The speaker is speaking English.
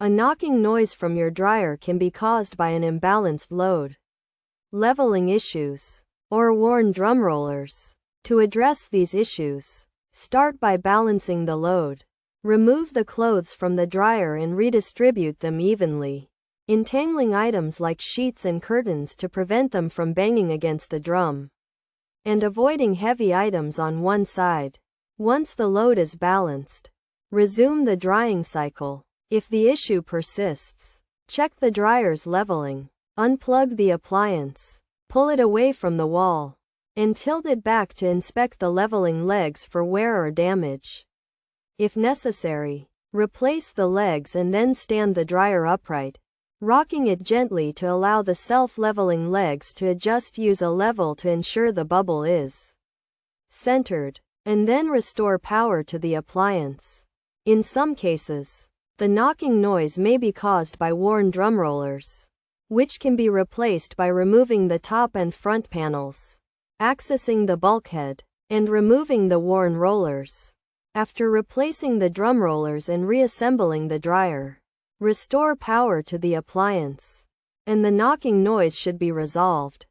A knocking noise from your dryer can be caused by an imbalanced load, leveling issues, or worn drum rollers. To address these issues, start by balancing the load. Remove the clothes from the dryer and redistribute them evenly, entangling items like sheets and curtains to prevent them from banging against the drum, and avoiding heavy items on one side. Once the load is balanced, resume the drying cycle. If the issue persists, check the dryer's leveling. Unplug the appliance, pull it away from the wall, and tilt it back to inspect the leveling legs for wear or damage. If necessary, replace the legs and then stand the dryer upright, rocking it gently to allow the self-leveling legs to adjust. Use a level to ensure the bubble is centered, and then restore power to the appliance. In some cases, the knocking noise may be caused by worn drum rollers, which can be replaced by removing the top and front panels, accessing the bulkhead, and removing the worn rollers. After replacing the drum rollers and reassembling the dryer, restore power to the appliance, and the knocking noise should be resolved.